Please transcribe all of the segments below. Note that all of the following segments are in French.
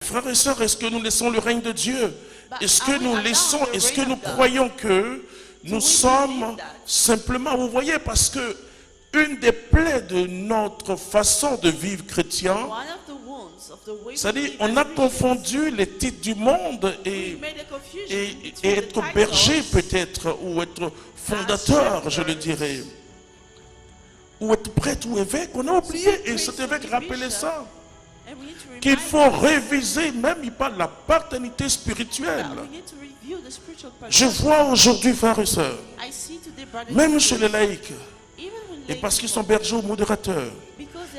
Frères et sœurs, est-ce que nous laissons le règne de Dieu? Est-ce que nous croyons que nous sommes simplement, vous voyez, parce que une des plaies de notre façon de vivre chrétien, c'est-à-dire on a confondu les titres du monde et être berger peut-être, ou être fondateur, je le dirais, ou être prêtre ou évêque. On a oublié, et cet évêque rappelait ça, qu'il faut réviser, même il parle de la paternité spirituelle. Je vois aujourd'hui, frères et sœurs, même chez les laïcs, et parce qu'ils sont bergers ou modérateurs,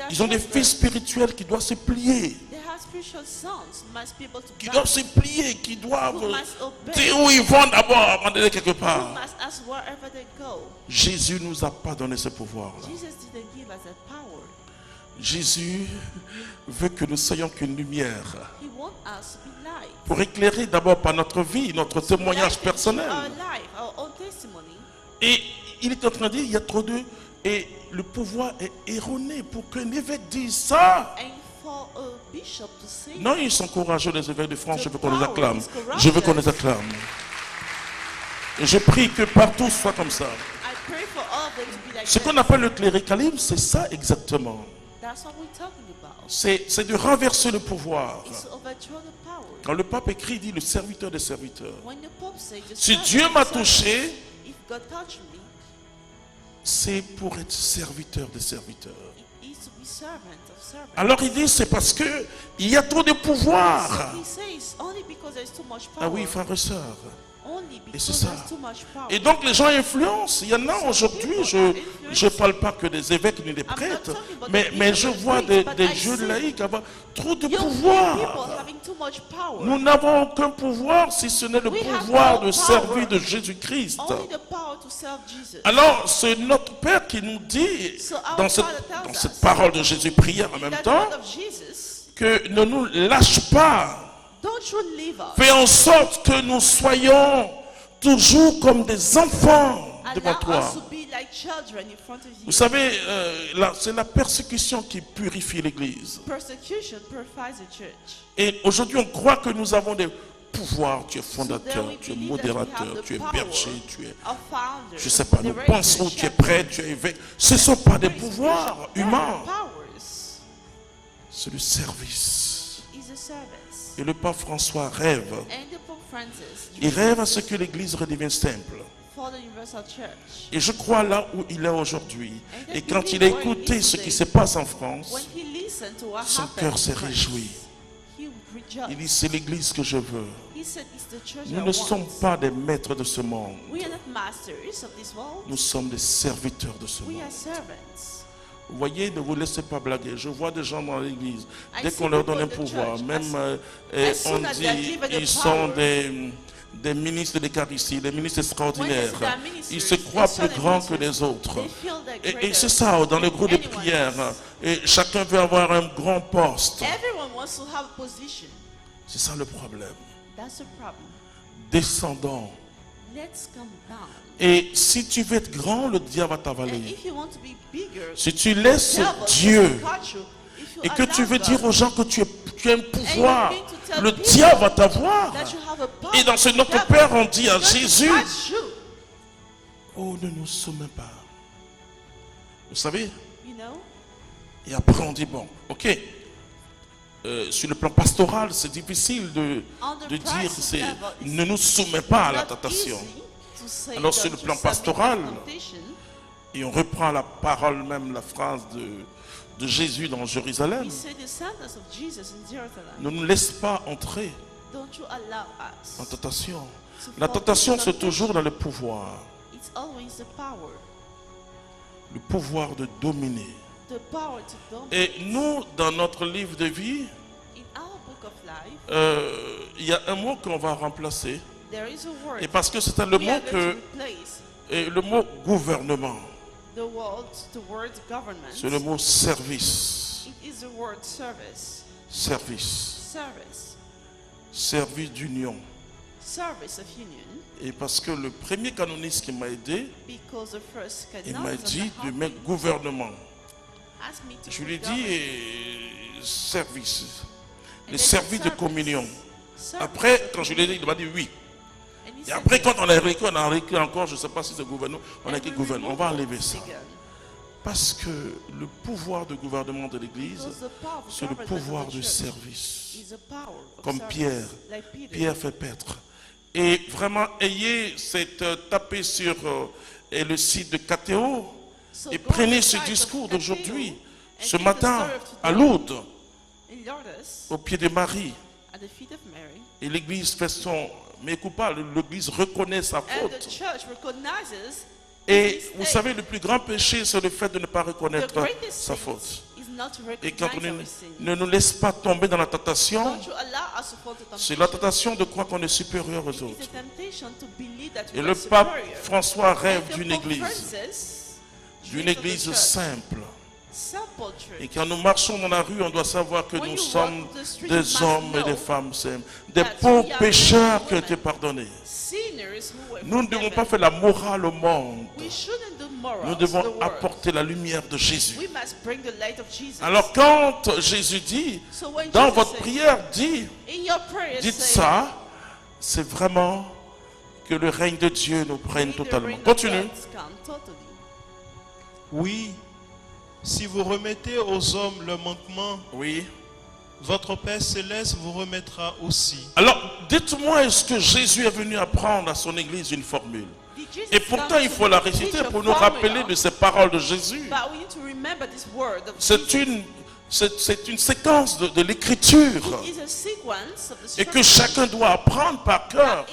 ils ont des fils spirituels qui doivent se plier. Qui doivent dire où ils vont d'abord avant d'aller quelque part. Jésus ne nous a pas donné ce pouvoir-là. Jésus veut que nous soyons qu'une lumière pour éclairer d'abord par notre vie, notre témoignage personnel. Et il est en train de dire, il y a trop de... Et le pouvoir est erroné pour qu'un évêque dise ça. Non, ils sont courageux, les évêques de France, je veux qu'on les acclame. Je veux qu'on les acclame. Et je prie que partout soit comme ça. Ce qu'on appelle le cléricalisme, c'est ça exactement. C'est de renverser le pouvoir. Quand le pape écrit, il dit le serviteur des serviteurs. Si Dieu m'a touché, c'est pour être serviteur des serviteurs. Alors il dit c'est parce que il y a trop de pouvoir. Ah oui, frères et sœurs. Et c'est ça. Et donc les gens influencent. Il y en a aujourd'hui, je ne parle pas que des évêques ni des prêtres, mais je vois des jeunes laïcs avoir trop de pouvoir. Nous n'avons aucun pouvoir si ce n'est le pouvoir de servir de Jésus-Christ. Alors c'est notre Père qui nous dit dans cette parole de Jésus prière en même temps que ne nous lâche pas. Fais en sorte que nous soyons toujours comme des enfants devant toi. Vous savez, c'est la persécution qui purifie l'Église. Et aujourd'hui, on croit que nous avons des pouvoirs. Tu es fondateur, tu es modérateur, tu es berger, tu es... Je ne sais pas, nous pensons, tu es prêtre, tu es évêque. Ce ne sont pas des pouvoirs humains. C'est le service. Et le pape François rêve. Il rêve à ce que l'Église redevienne simple. Et je crois là où il est aujourd'hui. Et quand il a écouté ce qui se passe en France, son cœur s'est réjoui. Il dit, c'est l'Église que je veux. Nous ne sommes pas des maîtres de ce monde. Nous sommes des serviteurs de ce monde. Vous voyez, ne vous laissez pas blaguer. Je vois des gens dans l'église, dès qu'on leur donne un pouvoir, même on dit ils sont des ministres d'Eucharistie, des ministres extraordinaires. Ils se croient plus grands que les autres. Et c'est ça, dans le groupe de prière. Et chacun veut avoir un grand poste. C'est ça le problème. Descendons. Et si tu veux être grand, le diable va t'avaler. Si tu laisses Dieu et que tu veux dire aux gens que tu as un pouvoir, le diable va t'avoir. Et dans ce Notre Père, on dit à Jésus, oh, ne nous soumets pas. Vous savez? Et après on dit, bon, ok. Sur le plan pastoral, c'est difficile de dire, ne nous soumets pas à la tentation. Alors sur le plan pastoral, et on reprend la parole même, la phrase de Jésus dans Jérusalem, ne nous laisse pas entrer en tentation. La tentation, c'est toujours dans le pouvoir. Le pouvoir de dominer. Et nous, dans notre livre de vie, il y a un mot qu'on va remplacer. Et parce que c'était le mot le mot gouvernement. C'est le mot service. Service. Service d'union. Et parce que le premier canoniste qui m'a aidé, il m'a dit de mettre gouvernement. Je lui ai dit service. le service de communion. Après, quand je l'ai dit, il m'a dit oui. Et après, quand on a réécrit encore, je ne sais pas si c'est gouvernement, on a écrit gouvernement, on va enlever ça. Parce que le pouvoir de gouvernement de l'Église, c'est le pouvoir de service. Comme Pierre fait paître. Et vraiment, ayez tapé sur le site de KTO et prenez ce discours d'aujourd'hui, ce matin, à Lourdes, au pied de Marie. Et l'Église fait son mea-culpa, l'Église reconnaît sa faute. Et vous savez, le plus grand péché, c'est le fait de ne pas reconnaître sa faute. Et quand on ne nous laisse pas tomber dans la tentation, c'est la tentation de croire qu'on est supérieur aux autres. Et le pape François rêve d'une église simple. Et quand nous marchons dans la rue, on doit savoir que nous sommes des hommes et des femmes simples, des pauvres pécheurs qui ont été pardonnés. Nous ne devons pas faire la morale au monde. Nous devons apporter la lumière de Jésus. Alors quand Jésus dit, dans votre prière, dites ça, c'est vraiment que le règne de Dieu nous prenne totalement. Continue. Oui, si vous remettez aux hommes le manquement, oui, votre Père Céleste vous remettra aussi. Alors, dites-moi, est-ce que Jésus est venu apprendre à son Église une formule? Et pourtant, il faut la réciter pour nous rappeler de ces paroles de Jésus. C'est une séquence de l'Écriture et que chacun doit apprendre par cœur.